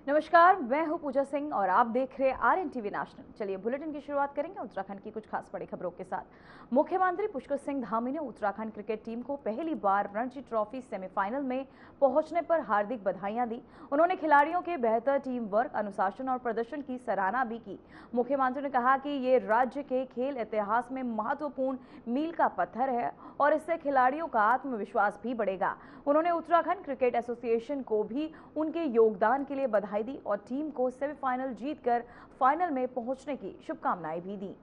नमस्कार, मैं हूं पूजा सिंह और आप देख रहे हैं RNTV नेशनल। चलिए बुलेटिन की शुरुआत करेंगे उत्तराखंड की कुछ खास बड़ी खबरों के साथ। मुख्यमंत्री पुष्कर सिंह धामी ने उत्तराखंड क्रिकेट टीम को पहली बार रणजी ट्रॉफी सेमीफाइनल में पहुंचने पर हार्दिक बधाइयां दी। उन्होंने खिलाड़ियों के बेहतर टीम वर्क, अनुशासन और प्रदर्शन की सराहना भी की। मुख्यमंत्री ने कहा कि ये राज्य के खेल इतिहास में महत्वपूर्ण मील का पत्थर है और इससे खिलाड़ियों का आत्मविश्वास भी बढ़ेगा। उन्होंने उत्तराखंड क्रिकेट एसोसिएशन को भी उनके योगदान के लिए बधाई दी और टीम को सेमीफाइनल जीतकर फाइनल में पहुंचने की शुभकामनाएं भी दी।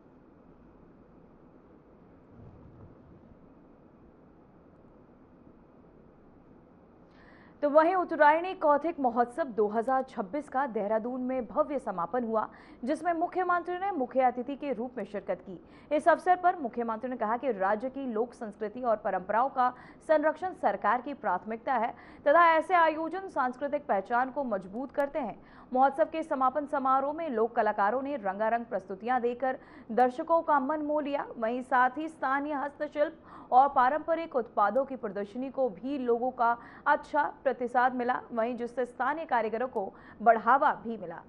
तो वहीं उत्तरायणी कौथिग महोत्सव 2026 का देहरादून में भव्य समापन हुआ, जिसमें मुख्यमंत्री ने मुख्य अतिथि के रूप में शिरकत की। इस अवसर पर मुख्यमंत्री ने कहा कि राज्य की लोक संस्कृति और परंपराओं का संरक्षण सरकार की प्राथमिकता है तथा ऐसे आयोजन सांस्कृतिक पहचान को मजबूत करते हैं। महोत्सव के समापन समारोह में लोक कलाकारों ने रंगारंग प्रस्तुतियां देकर दर्शकों का मन मोह लिया। वहीं साथ ही स्थानीय हस्तशिल्प और पारंपरिक उत्पादों की प्रदर्शनी को भी लोगों का अच्छा प्रतिसाद मिला, वहीं जिससे स्थानीय कारीगरों को बढ़ावा भी मिला।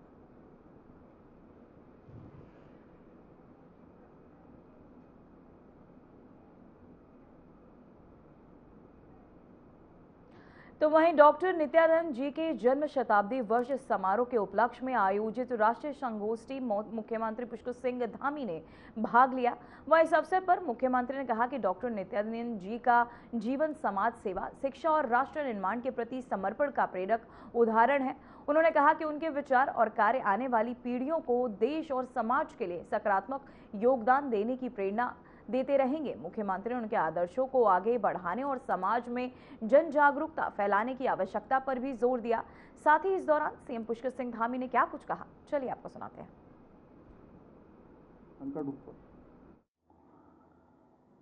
तो वहीं डॉक्टर नित्यानंद जी के जन्म शताब्दी वर्ष समारोह के उपलक्ष्य में आयोजित राष्ट्रीय संगोष्ठी मुख्यमंत्री पुष्कर सिंह धामी ने भाग लिया। वहीं इस अवसर पर मुख्यमंत्री ने कहा कि डॉक्टर नित्यानंद जी का जीवन समाज सेवा, शिक्षा और राष्ट्र निर्माण के प्रति समर्पण का प्रेरक उदाहरण है। उन्होंने कहा कि उनके विचार और कार्य आने वाली पीढ़ियों को देश और समाज के लिए सकारात्मक योगदान देने की प्रेरणा देते रहेंगे। मुख्यमंत्री ने उनके आदर्शों को आगे बढ़ाने और समाज में जन जागरूकता फैलाने की आवश्यकता पर भी जोर दिया। साथ ही इस दौरान सीएम पुष्कर सिंह धामी ने क्या कुछ कहा, चलिए आपको सुनाते हैं।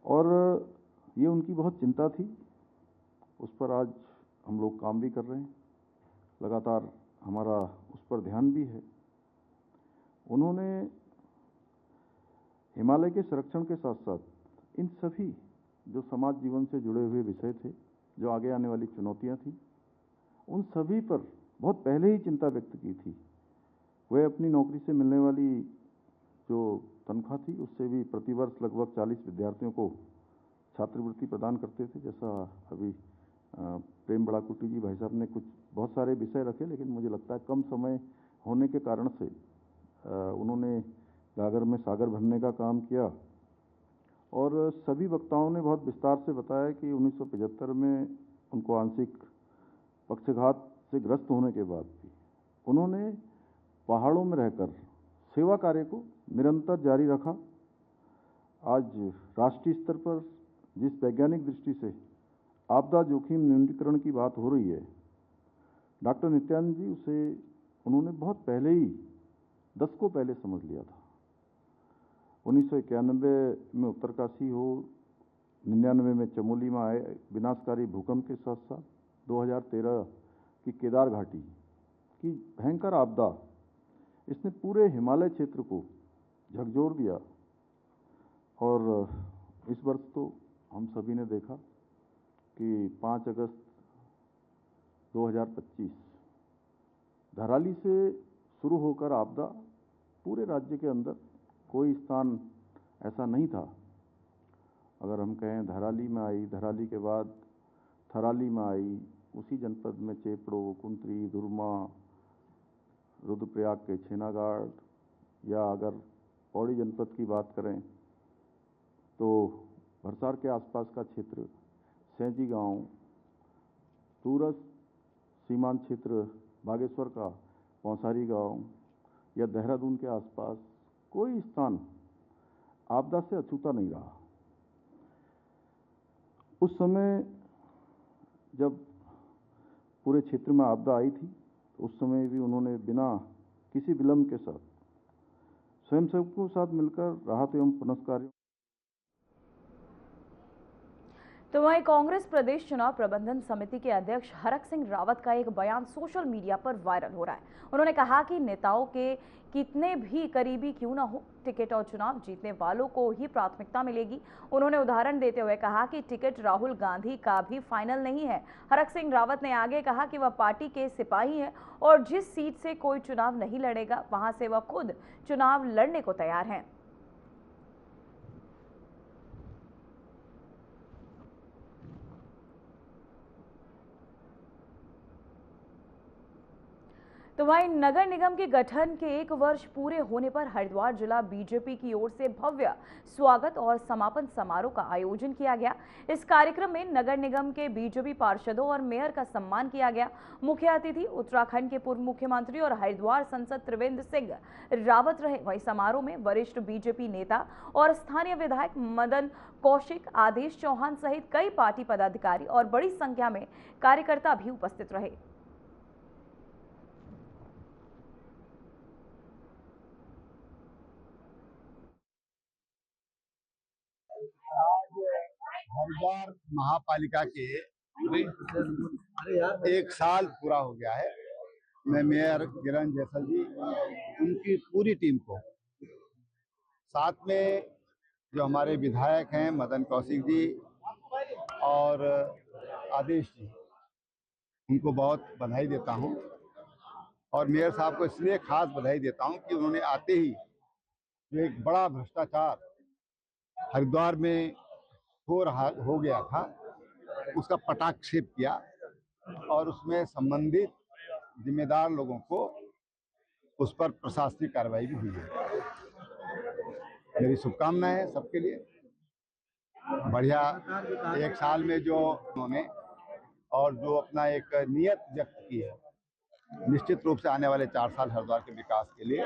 और ये उनकी बहुत चिंता थी, उस पर आज हम लोग काम भी कर रहे हैं, लगातार हमारा उस पर ध्यान भी है। उन्होंने हिमालय के संरक्षण के साथ साथ इन सभी जो समाज जीवन से जुड़े हुए विषय थे, जो आगे आने वाली चुनौतियां थी, उन सभी पर बहुत पहले ही चिंता व्यक्त की थी। वे अपनी नौकरी से मिलने वाली जो तनख्वाह थी उससे भी प्रतिवर्ष लगभग 40 विद्यार्थियों को छात्रवृत्ति प्रदान करते थे। जैसा अभी प्रेम बड़ाकुटी जी भाई साहब ने कुछ बहुत सारे विषय रखे, लेकिन मुझे लगता है कम समय होने के कारण से उन्होंने गागर में सागर भरने का काम किया। और सभी वक्ताओं ने बहुत विस्तार से बताया कि 1975 में उनको आंशिक पक्षघात से ग्रस्त होने के बाद भी उन्होंने पहाड़ों में रहकर सेवा कार्य को निरंतर जारी रखा। आज राष्ट्रीय स्तर पर जिस वैज्ञानिक दृष्टि से आपदा जोखिम न्यूनीकरण की बात हो रही है, डॉक्टर नित्यानंद जी उसे उन्होंने बहुत पहले ही, दशकों पहले समझ लिया था। 1991 में उत्तरकाशी हो, 99 में चमोली में आए विनाशकारी भूकंप के साथ साथ 2013 की केदार घाटी की भयंकर आपदा, इसने पूरे हिमालय क्षेत्र को झकझोर दिया। और इस वर्ष तो हम सभी ने देखा कि 5 अगस्त 2025 धराली से शुरू होकर आपदा पूरे राज्य के अंदर कोई स्थान ऐसा नहीं था। अगर हम कहें धराली में आई, धराली के बाद थराली में आई, उसी जनपद में चेपड़ो, कुंतरी, दुर्मा, रुद्रप्रयाग के छेनागाड़, या अगर पौड़ी जनपद की बात करें तो भरसार के आसपास का क्षेत्र, सैंजी गांव, सूरत सीमांत क्षेत्र बागेश्वर का पौसारी गांव या देहरादून के आसपास कोई स्थान आपदा से अछूता नहीं रहा। उस समय जब पूरे क्षेत्र में आपदा आई थी, उस समय भी उन्होंने बिना किसी विलंब के साथ स्वयंसेवकों के साथ मिलकर राहत एवं पुनर्कार्यों। तो वहीं कांग्रेस प्रदेश चुनाव प्रबंधन समिति के अध्यक्ष हरक सिंह रावत का एक बयान सोशल मीडिया पर वायरल हो रहा है। उन्होंने कहा कि नेताओं के कितने भी करीबी क्यों ना हो, टिकट और चुनाव जीतने वालों को ही प्राथमिकता मिलेगी। उन्होंने उदाहरण देते हुए कहा कि टिकट राहुल गांधी का भी फाइनल नहीं है। हरक सिंह रावत ने आगे कहा कि वह पार्टी के सिपाही हैं और जिस सीट से कोई चुनाव नहीं लड़ेगा वहां से वह खुद चुनाव लड़ने को तैयार हैं। तो वहीं नगर निगम के गठन के 1 वर्ष पूरे होने पर हरिद्वार जिला बीजेपी की ओर से भव्य स्वागत और समापन समारोह का आयोजन किया गया। इस कार्यक्रम में नगर निगम के बीजेपी पार्षदों और मेयर का सम्मान किया गया। मुख्य अतिथि उत्तराखंड के पूर्व मुख्यमंत्री और हरिद्वार सांसद त्रिवेंद्र सिंह रावत रहे। वहीं समारोह में वरिष्ठ बीजेपी नेता और स्थानीय विधायक मदन कौशिक, आदेश चौहान सहित कई पार्टी पदाधिकारी और बड़ी संख्या में कार्यकर्ता भी उपस्थित रहे। हरिद्वार महापालिका के 1 साल पूरा हो गया है। मैं मेयर किरण जैसल जी, उनकी पूरी टीम को, साथ में जो हमारे विधायक हैं मदन कौशिक जी और आदेश जी, उनको बहुत बधाई देता हूं। और मेयर साहब को इसलिए खास बधाई देता हूं कि उन्होंने आते ही जो एक बड़ा भ्रष्टाचार हरिद्वार में हो गया था, उसका पटाक्षेप किया और उसमें संबंधित जिम्मेदार लोगों को उस पर प्रशासनिक कार्रवाई भी हुई है। मेरी शुभकामनाएं हैं सबके लिए। बढ़िया 1 साल में जो उन्होंने और जो अपना एक नियत व्यक्त की है, निश्चित रूप से आने वाले 4 साल हरिद्वार के विकास के लिए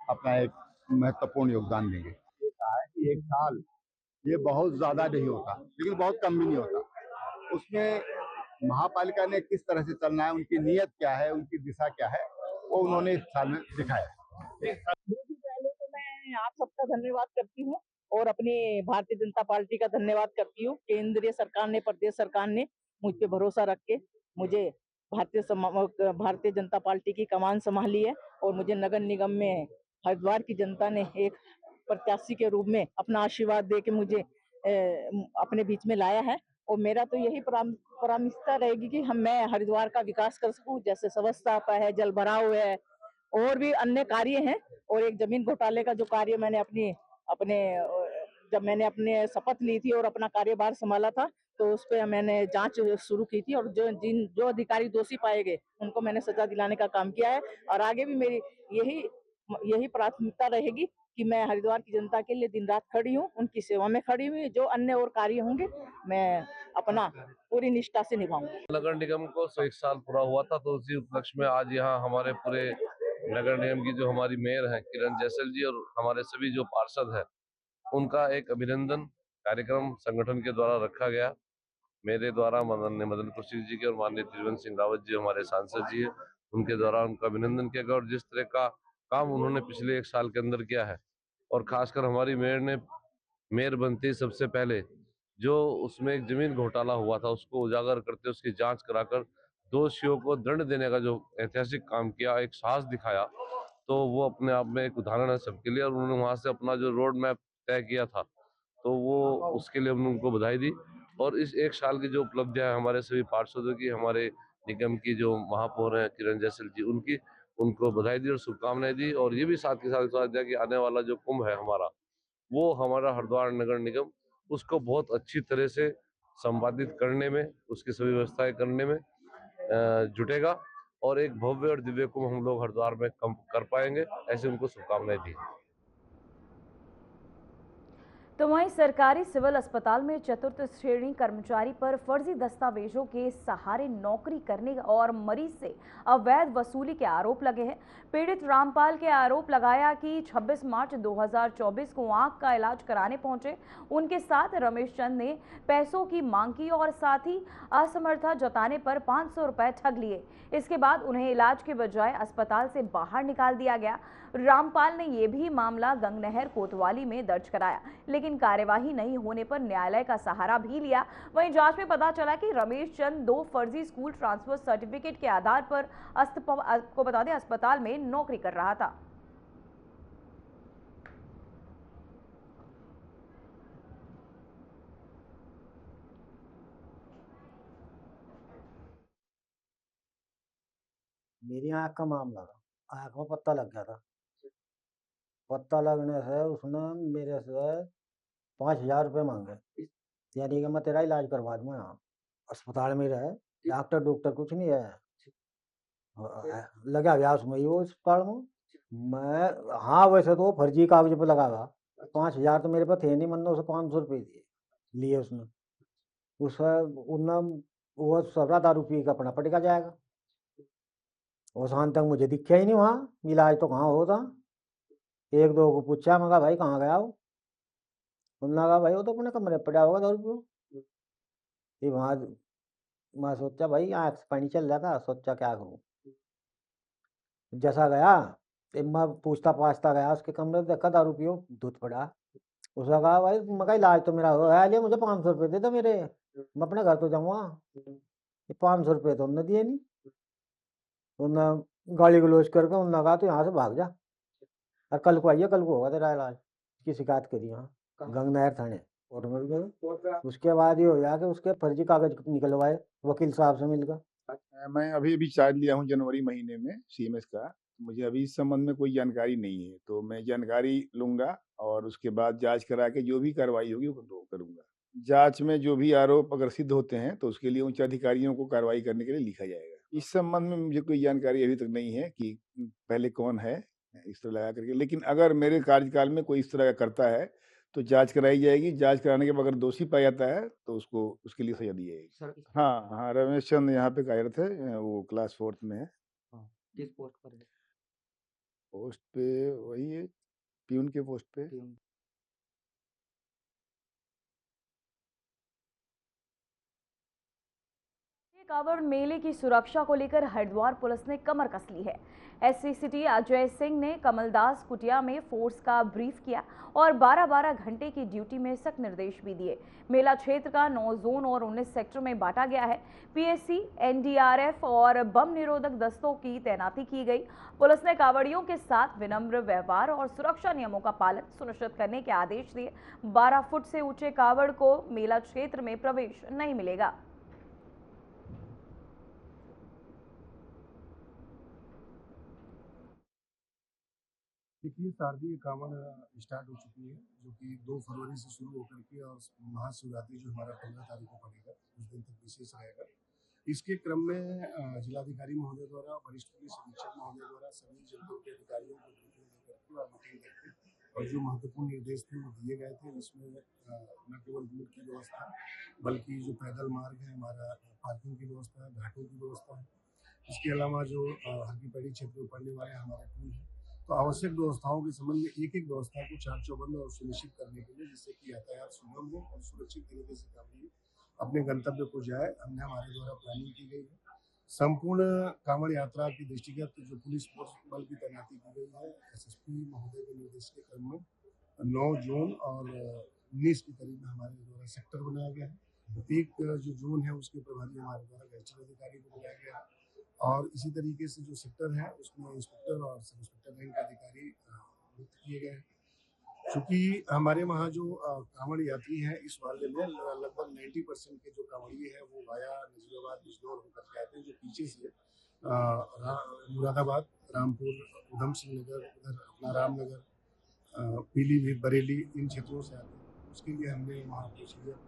अपना एक महत्वपूर्ण योगदान देंगे। ये कहा है कि 1 साल ये बहुत ज्यादा नहीं होता, लेकिन बहुत कम भी नहीं होता। उसमें महापालिका ने किस तरह से चलना है, उनकी नीयत क्या है, उनकी दिशा क्या है, वो उन्होंने इस साल में दिखाया। पहले तो मैं आप सबका धन्यवाद करती हूँ और अपनी भारतीय जनता पार्टी का धन्यवाद करती हूँ। केंद्रीय सरकार ने, प्रदेश सरकार ने मुझ पे भरोसा रख के मुझे भारतीय जनता पार्टी की कमान संभाली है और मुझे नगर निगम में हरिद्वार की जनता ने एक प्रत्याशी के रूप में अपना आशीर्वाद दे के मुझे अपने बीच में लाया है। और मेरा तो यही प्राथमिकता रहेगी कि मैं हरिद्वार का विकास कर सकूं, जैसे स्वच्छता है, जल भराव है और भी अन्य कार्य हैं। और एक जमीन घोटाले का जो कार्य जब मैंने अपने शपथ ली थी और अपना कार्यभार संभाला था, तो उस पर मैंने जांच शुरू की थी और जो अधिकारी दोषी पाए गए उनको मैंने सजा दिलाने का काम किया है। और आगे भी मेरी यही प्राथमिकता रहेगी कि मैं हरिद्वार की जनता के लिए दिन रात खड़ी हूँ, उनकी सेवा में खड़ी हुई। जो अन्य और कार्य होंगे मैं अपना पूरी निष्ठा से निभाऊंगी। नगर निगम को 101 साल पूरा हुआ था, तो उसी उपलक्ष्य में आज यहाँ हमारे पूरे नगर निगम की जो हमारी मेयर है किरण जैसल जी और हमारे सभी जो पार्षद हैं, उनका एक अभिनंदन कार्यक्रम संगठन के द्वारा रखा गया। मेरे द्वारा मदन कौशिक जी के और माननीय त्रिवेंद्र सिंह रावत जी हमारे सांसद जी है, उनके द्वारा उनका अभिनंदन किया गया। और जिस तरह का काम उन्होंने पिछले 1 साल के अंदर किया है, और खासकर हमारी मेयर ने मेयर बनते ही सबसे पहले जो उसमें एक जमीन घोटाला हुआ था उसको उजागर करते, उसकी जांच कराकर दोषियों को दंड देने का जो ऐतिहासिक काम किया, एक साहस दिखाया, तो वो अपने आप में एक उदाहरण है सबके लिए। और उन्होंने वहां से अपना जो रोड मैप तय किया था, तो वो उसके लिए हमने उनको बधाई दी। और इस 1 साल की जो उपलब्धियां हमारे सभी पार्षदों की, हमारे निगम की जो महापौर हैं किरण जैसल जी, उनको बधाई दी और शुभकामनाएं दी। और ये भी साथ के साथ दिया कि आने वाला जो कुंभ है वो हमारा हरिद्वार नगर निगम उसको बहुत अच्छी तरह से संपादित करने में, उसकी सभी व्यवस्थाएं करने में जुटेगा और एक भव्य और दिव्य कुंभ हम लोग हरिद्वार में कर पाएंगे, ऐसे उनको शुभकामनाएं दी। तो वहीं सरकारी सिविल अस्पताल में 4th श्रेणी कर्मचारी पर फर्जी दस्तावेजों के सहारे नौकरी करने और मरीज से अवैध वसूली के आरोप लगे हैं। पीड़ित रामपाल के आरोप लगाया कि 26 मार्च 2024 को आंख का इलाज कराने पहुंचे उनके साथ रमेश चंद ने पैसों की मांग की और साथ ही असमर्थता जताने पर 500 रुपए ठग लिए। इसके बाद उन्हें इलाज के बजाय अस्पताल से बाहर निकाल दिया गया। रामपाल ने यह भी मामला गंगनहर कोतवाली में दर्ज कराया, लेकिन लेकिन कार्यवाही नहीं होने पर न्यायालय का सहारा भी लिया। वहीं जांच में पता चला कि रमेश चंद 2 फर्जी स्कूल ट्रांसफर सर्टिफिकेट के आधार पर आपको बता दें अस्पताल में नौकरी कर रहा था। मेरी आंख का मामला था। आंख में पत्ता लग गया था। पत्ता लगने से उसने मेरे से 5,000 रुपये मांगे, यानी कि मैं तेरा इलाज करवा दूंगा। यहाँ अस्पताल में रहे, डॉक्टर कुछ नहीं है। लगा व्यास में ही वो अस्पताल में। मैं हाँ, वैसे तो फर्जी कागज पे लगा हुआ। 5,000 तो मेरे पास थे नहीं, मैंने उसे 500 रुपये दिए लिए उसने। वो सबरा दारू पी के अपना पटिका जाएगा। और शाम तक मुझे दिखा ही नहीं वहाँ, इलाज तो कहाँ होता। एक दो को पूछा, मैं कहा भाई कहाँ गया वो? उन्होंने कहा भाई वो तो अपने कमरे पड़ा होगा दारू पियो। ये वहाँ मैं सोचा भाई आँख से पानी चल रहा था, सोचा क्या करूँ। जैसा गया मैं पूछता पाछता गया उसके कमरे, देखा दारू पियो दूध पड़ा। उसने कहा भाई मैं कहा इलाज तो मेरा हो है, मुझे 500 रुपये दे दो मेरे, मैं अपने घर तो जाऊँगा। ये 500 रुपये तो हमने दिए नहीं। उन्होंने गाली गलौज करके उन्होंने कहा तो यहाँ से भाग जा, और कल को आइए, कल को होगा तेरा इलाज। की शिकायत करी यहाँ गंगनहर थाने कोर्ट में गए। उसके बाद ये हो गया कि उसके फर्जी कागज निकलवाए वकील साहब से मिलकर। मैं अभी अभी चार्ज लिया हूँ जनवरी महीने में सीएमएस का। मुझे अभी इस संबंध में कोई जानकारी नहीं है, तो मैं जानकारी लूंगा और उसके बाद जांच करा के जो भी कार्रवाई होगी वो करूंगा। जांच में जो भी आरोप अगर सिद्ध होते हैं तो उसके लिए उच्च अधिकारियों को कार्रवाई करने के लिए लिखा जाएगा। इस संबंध में मुझे कोई जानकारी अभी तक नहीं है कि पहले कौन है इस तरह लगा करके, लेकिन अगर मेरे कार्यकाल में कोई इस तरह का करता है तो जांच कराई जाएगी। जांच कराने के बाद अगर दोषी पाया जाता है तो उसको उसके लिए सजा दी जाएगी। हाँ हाँ, रमेश चंद यहाँ पे कार्यरत है, वो क्लास 4th में है। किस पोस्ट पर है? पोस्ट पे वही है, प्यून के पोस्ट पे। कांवड़ मेले की सुरक्षा को लेकर हरिद्वार पुलिस ने कमर कस ली है। एसपी सिटी अजय सिंह ने कमलदास कुटिया में फोर्स का ब्रीफ किया और 12-12 घंटे की ड्यूटी में सख्त निर्देश भी दिए। मेला क्षेत्र का 9 जोन और 19 सेक्टर में बांटा गया है। पीएससी, एनडीआरएफ और बम निरोधक दस्तों की तैनाती की गई। पुलिस ने कांवड़ियों के साथ विनम्र व्यवहार और सुरक्षा नियमों का पालन सुनिश्चित करने के आदेश दिए। 12 फुट से ऊंचे कांवड़ को मेला क्षेत्र में प्रवेश नहीं मिलेगा। देखिए, शारदीय कांवड़ स्टार्ट हो चुकी है, जो कि 2 फरवरी से शुरू होकर के और महाशिवरात्रि जो हमारा 15 तारीख को पड़ेगा, उस दिन तक विशेष रहेगा। इसके क्रम में जिलाधिकारी महोदय द्वारा, वरिष्ठ पुलिस अधीक्षक महोदय द्वारा सभी जनपद के अधिकारियों को ब्रीफिंग देकर और मीटिंग करके और जो महत्वपूर्ण निर्देश थे वो दिए गए थे, जिसमें न केवल रोड की व्यवस्था बल्कि जो पैदल मार्ग है हमारा, पार्किंग की व्यवस्था है, घाटों की व्यवस्था है। इसके अलावा जो हल्की पहाड़ी क्षेत्र में पड़ने वाले हमारे पुल हैं, तो आवश्यक व्यवस्थाओं के संबंध में एक एक व्यवस्था को चाक चौबंद और सुनिश्चित करने के लिए, जिससे कि यातायात सुगम हो और सुरक्षित तरीके से कांवड़िए अपने गंतव्य को जाए, हमने हमारे द्वारा प्लानिंग की गई है। संपूर्ण कांवड़ यात्रा की दृष्टिगत जो पुलिस फोर्स बल की तैनाती की गई है, एसएसपी महोदय के निर्देश के क्रम में 9 जोन और 19 के करीब हमारे द्वारा सेक्टर बनाया गया है। प्रत्येक जो जोन है उसके प्रभारी हमारे द्वारा गैजेटेड अधिकारी को बुलाया गया है और इसी तरीके से जो सेक्टर है उसमें इंस्पेक्टर और सब इंस्पेक्टर रैंक के अधिकारी नियुक्त किए गए हैं। चूँकि हमारे वहाँ जो कांवड़ यात्री हैं इस वाले में लगभग 90% के जो कांवड़िए हैं वो वाया नजीबाबाद बिजनौर होकर के आते हैं, जो पीछे से मुरादाबाद, रामपुर, उधम सिंह नगर, उधर अपना रामनगर, पीलीभीत, बरेली, इन क्षेत्रों से आते हैं। उसके लिए हमने वहाँ प्रोसीजर।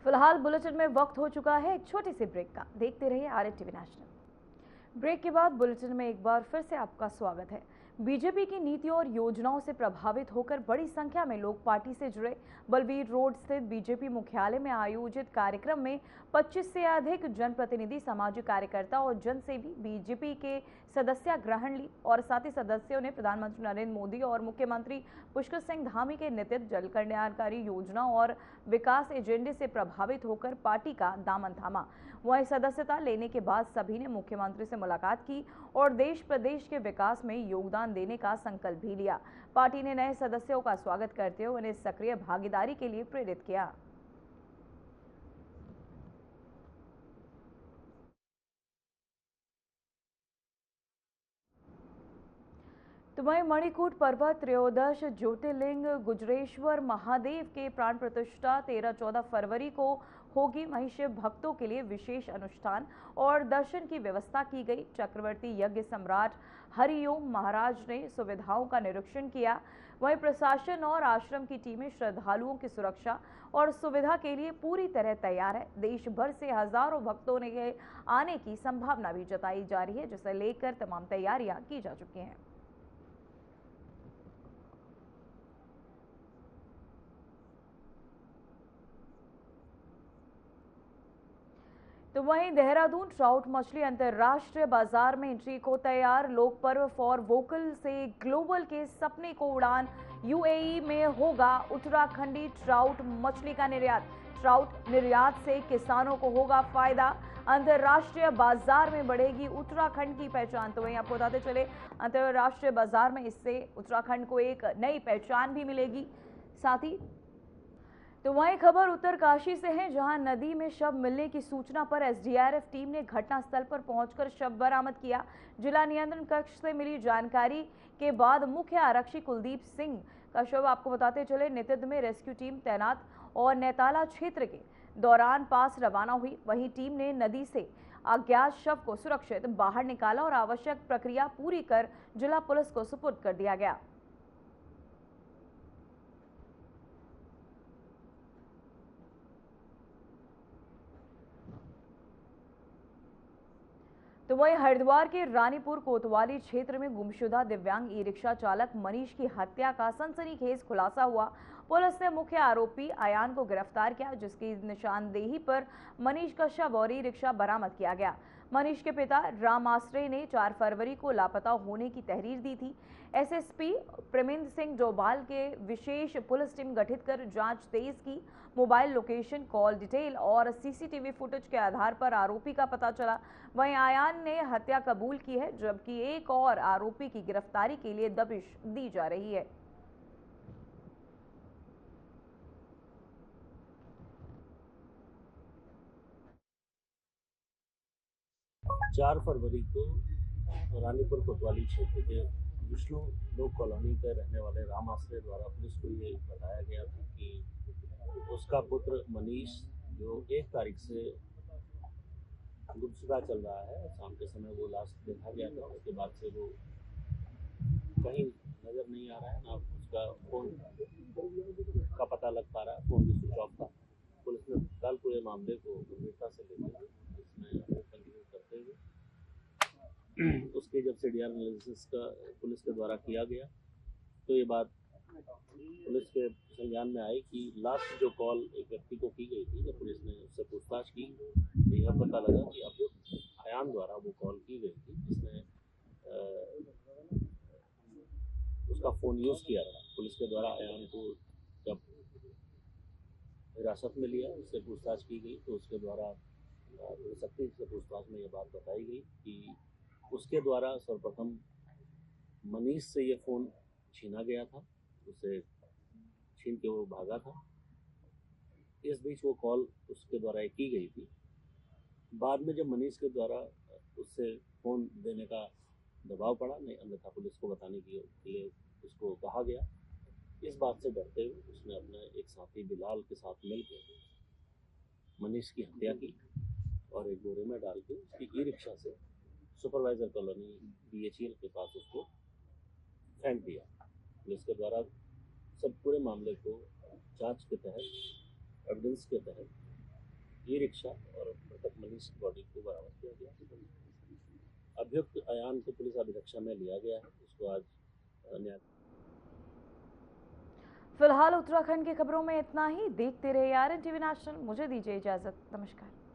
फिलहाल बुलेटिन में वक्त हो चुका है एक छोटे से ब्रेक का। देखते रहिए RTV नेशनल। ब्रेक के बाद बुलेटिन में एक बार फिर से आपका स्वागत है। बीजेपी की नीतियों और योजनाओं से प्रभावित होकर बड़ी संख्या में लोग पार्टी से जुड़े। बलबीर रोड स्थित बीजेपी मुख्यालय में आयोजित कार्यक्रम में 25 से अधिक जनप्रतिनिधि, सामाजिक कार्यकर्ता और जनसेवी बीजेपी के सदस्य ग्रहण ली और साथ ही सदस्यों ने प्रधानमंत्री नरेंद्र मोदी और मुख्यमंत्री पुष्कर सिंह धामी के नेतृत्व जन कल्याणकारी योजना और विकास एजेंडे से प्रभावित होकर पार्टी का दामन थामा। वहीं सदस्यता लेने के बाद सभी ने मुख्यमंत्री से मुलाकात की और देश प्रदेश के विकास में योगदान योगदान देने का संकल्प भी लिया। पार्टी ने नए सदस्यों का स्वागत करते हुए उन्हें सक्रिय भागीदारी के लिए प्रेरित किया। तो वहीं मणिकूट पर्वत त्रयोदश ज्योतिर्लिंग गुजरेश्वर महादेव के प्राण प्रतिष्ठा 13-14 फरवरी को होगी। वहीं शिव भक्तों के लिए विशेष अनुष्ठान और दर्शन की व्यवस्था की गई। चक्रवर्ती यज्ञ सम्राट हरिओम महाराज ने सुविधाओं का निरीक्षण किया। वहीं प्रशासन और आश्रम की टीमें श्रद्धालुओं की सुरक्षा और सुविधा के लिए पूरी तरह तैयार है। देश भर से हजारों भक्तों ने आने की संभावना भी जताई जा रही है, जिसे लेकर तमाम तैयारियां की जा चुकी हैं। तो वहीं देहरादून ट्राउट मछली अंतर्राष्ट्रीय बाजार में एंट्री को तैयार। लोक पर्व फॉर वोकल से ग्लोबल के सपने को उड़ान। यूएई में होगा उत्तराखंडी ट्राउट मछली का निर्यात। ट्राउट निर्यात से किसानों को होगा फायदा। अंतर्राष्ट्रीय बाजार में बढ़ेगी उत्तराखंड की पहचान। तो वहीं आपको बताते चले, अंतर्राष्ट्रीय बाजार में इससे उत्तराखंड को एक नई पहचान भी मिलेगी। साथ ही तो वहीं खबर उत्तरकाशी से है, जहां नदी में शव मिलने की सूचना पर एसडीआरएफ टीम ने घटनास्थल पर पहुंचकर शव बरामद किया। जिला नियंत्रण कक्ष से मिली जानकारी के बाद मुख्य आरक्षी कुलदीप सिंह का शव आपको बताते चले नितिद में रेस्क्यू टीम तैनात और नेताला क्षेत्र के दौरान पास रवाना हुई। वहीं टीम ने नदी से अज्ञात शव को सुरक्षित बाहर निकाला और आवश्यक प्रक्रिया पूरी कर जिला पुलिस को सुपुर्द कर दिया गया। तो वहीं हरिद्वार के रानीपुर कोतवाली क्षेत्र में गुमशुदा दिव्यांग ई रिक्शा चालक मनीष की हत्या का सनसनीखेज खुलासा हुआ। पुलिस ने मुख्य आरोपी अयान को गिरफ्तार किया, जिसकी निशानदेही पर मनीष का शव और ई रिक्शा बरामद किया गया। मनीष के पिता राम आश्रय ने 4 फरवरी को लापता होने की तहरीर दी थी। एसएसपी प्रमिंद सिंह डोभाल के विशेष पुलिस टीम गठित कर जांच तेज की। मोबाइल लोकेशन, कॉल डिटेल और सीसीटीवी फुटेज के आधार पर आरोपी का पता चला। वहीं आयान ने हत्या कबूल की है, जबकि एक और आरोपी की गिरफ्तारी के लिए दबिश दी जा रही है। 4 फरवरी को रानीपुर कोतवाली क्षेत्र के विष्णु लोक कॉलोनी के रहने वाले राम आश्रय द्वारा पुलिस को ये बताया गया था कि उसका पुत्र मनीष, जो 1 तारीख से गुमशुदा चल रहा है, शाम के समय वो लाश देखा गया था। उसके बाद से वो कहीं नजर नहीं आ रहा है, ना उसका फोन का पता लग पा रहा है, फोन भी स्विच ऑफ था। पुलिस ने तत्काल पूरे मामले को गंभीरता से लेते हुए इसमें कंटिन्यू करते हुए उसके जब सीडीआर एनालिसिस का पुलिस के द्वारा किया गया, तो ये बात पुलिस के संज्ञान में आई कि लास्ट जो कॉल एक व्यक्ति को की गई थी, जब पुलिस ने उससे पूछताछ की तो यह पता लगा कि अभियुक्त अयान द्वारा वो कॉल की गई थी, जिसने उसका फ़ोन यूज़ किया था। पुलिस के द्वारा अयान को जब हिरासत में लिया, उससे पूछताछ की गई तो उसके द्वारा सख्ती से पूछताछ में ये बात बताई गई कि उसके द्वारा सर्वप्रथम मनीष से ये फ़ोन छीना गया था, उसे छीन के वो भागा था। इस बीच वो कॉल उसके द्वारा की गई थी। बाद में जब मनीष के द्वारा उससे फ़ोन देने का दबाव पड़ा, नहीं अन्यथा पुलिस को बताने के लिए उसको कहा गया, इस बात से डरते हुए उसने अपने एक साथी बिलाल के साथ मिलकर मनीष की हत्या की और एक बोरे में डाल के उसकी ई रिक्शा से सुपरवाइजर कॉलोनी BHEL के पास उसको फेंक दिया। पुलिस के द्वारा सब पूरे मामले को जांच के तहत, एविडेंस के तहत ई रिक्शा और मृतक मनीष की बॉडी को बरामद किया गया। अभियुक्त अयान को पुलिस अभिरक्षा में लिया गया है, उसको आज न्याय। फिलहाल उत्तराखंड की खबरों में इतना ही। देखते रहिए RNTV नेशनल। मुझे दीजिए इजाजत। नमस्कार।